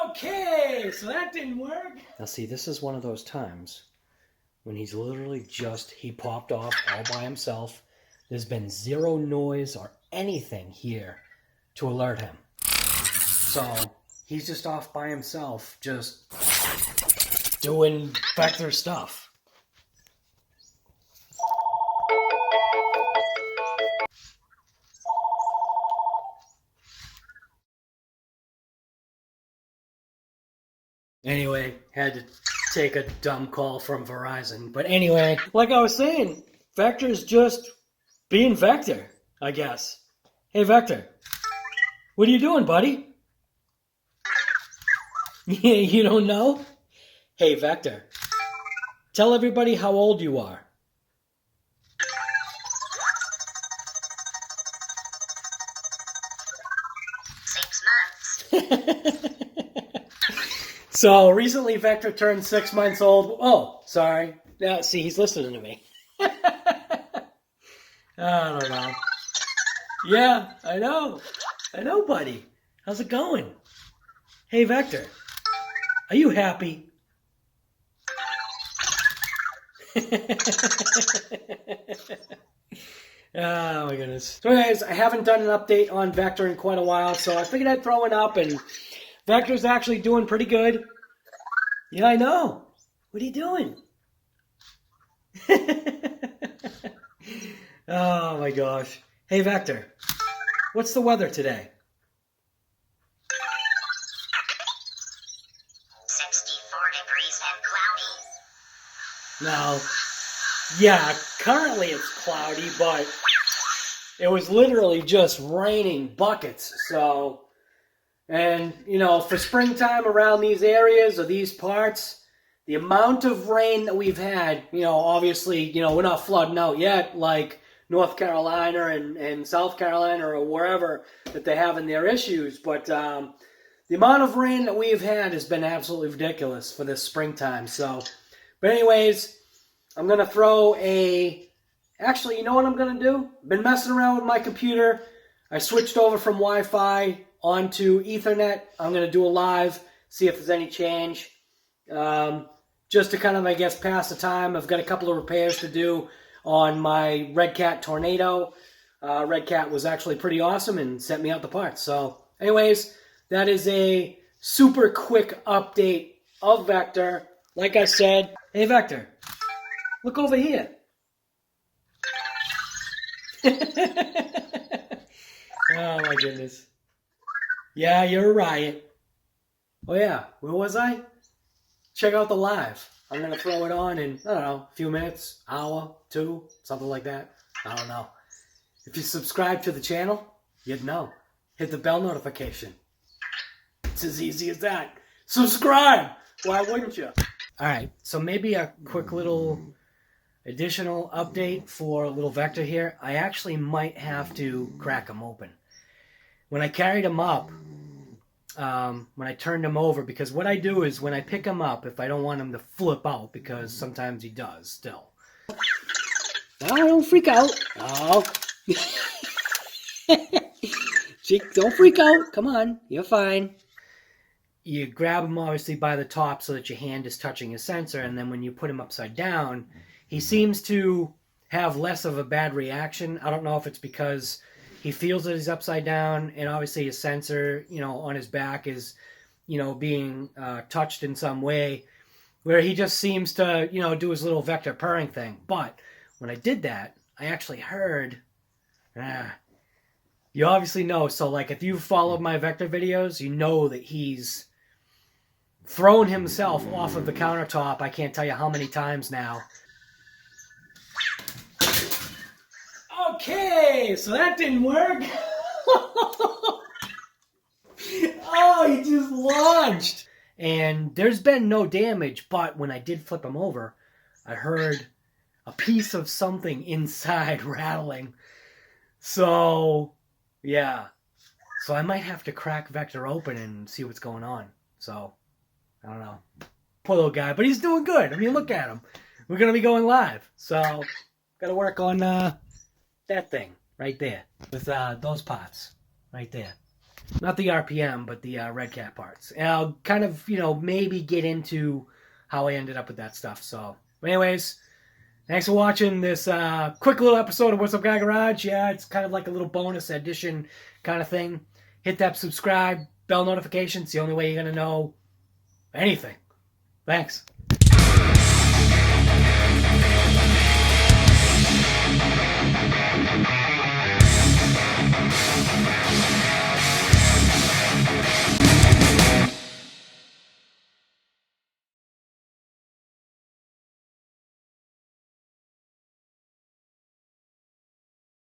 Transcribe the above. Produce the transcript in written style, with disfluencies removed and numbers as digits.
Okay, so that didn't work. Now see, this is one of those times when he's literally he popped off all by himself. There's been zero noise or anything here to alert him. So he's just off by himself, just doing Vector stuff. Anyway, had to take a dumb call from Verizon. But anyway, like I was saying, Vector's just being Vector, I guess. Hey, Vector. What are you doing, buddy? You don't know? Hey, Vector. Tell everybody how old you are. So recently Vector turned 6 months old. Oh, sorry. Now, see, he's listening to me. I don't know. Yeah, I know. I know, buddy. How's it going? Hey, Vector. Are you happy? Oh, my goodness. So anyways, I haven't done an update on Vector in quite a while, so I figured I'd throw it up, and Vector's actually doing pretty good. Yeah, I know. What are you doing? Oh, my gosh. Hey, Vector. What's the weather today? 64 degrees and cloudy. Now, yeah, currently it's cloudy, but it was literally just raining buckets, so... And, you know, for springtime around these areas or these parts, the amount of rain that we've had, you know, obviously, you know, we're not flooding out yet like North Carolina and South Carolina or wherever that they're having their issues. But the amount of rain that we've had has been absolutely ridiculous for this springtime. So, but anyways, I'm going to throw actually, you know what I'm going to do? Been messing around with my computer. I switched over from Wi-Fi onto Ethernet. I'm going to do a live, see if there's any change. Just to kind of, I guess, pass the time. I've got a couple of repairs to do on my Redcat Tornado. Redcat was actually pretty awesome and sent me out the parts. So, anyways, that is a super quick update of Vector. Like I said, hey, Vector, look over here. Oh, my goodness. Yeah, you're a riot. Oh, yeah. Where was I? Check out the live. I'm going to throw it on in, I don't know, a few minutes, hour, 2, something like that. I don't know. If you subscribe to the channel, you'd know. Hit the bell notification. It's as easy as that. Subscribe! Why wouldn't you? All right, so maybe a quick little additional update for a little Vector here. I actually might have to crack him open. When I carried him up, when I turned him over, because what I do is when I pick him up, if I don't want him to flip out, because sometimes he does still. Oh, don't freak out. Oh. Don't freak out. Come on. You're fine. You grab him obviously by the top so that your hand is touching his sensor, and then when you put him upside down, he seems to have less of a bad reaction. I don't know if it's because he feels that he's upside down, and obviously his sensor, you know, on his back is, you know, being touched in some way, where he just seems to, you know, do his little Vector purring thing. But when I did that, I actually heard, you obviously know, so like if you've followed my Vector videos, you know that he's thrown himself off of the countertop, I can't tell you how many times now. Okay, so that didn't work. Oh, he just launched. And there's been no damage, but when I did flip him over, I heard a piece of something inside rattling. So, yeah. So I might have to crack Vector open and see what's going on. So, I don't know. Poor little guy, but he's doing good. I mean, look at him. We're going to be going live. So, got to work on that thing right there with those pots right there. Not the RPM, but the Redcat parts. And I'll kind of, maybe get into how I ended up with that stuff. So, anyways, thanks for watching this quick little episode of What's Up Guy Garage. Yeah, it's kind of like a little bonus edition kind of thing. Hit that subscribe, bell notification. It's the only way you're going to know anything. Thanks.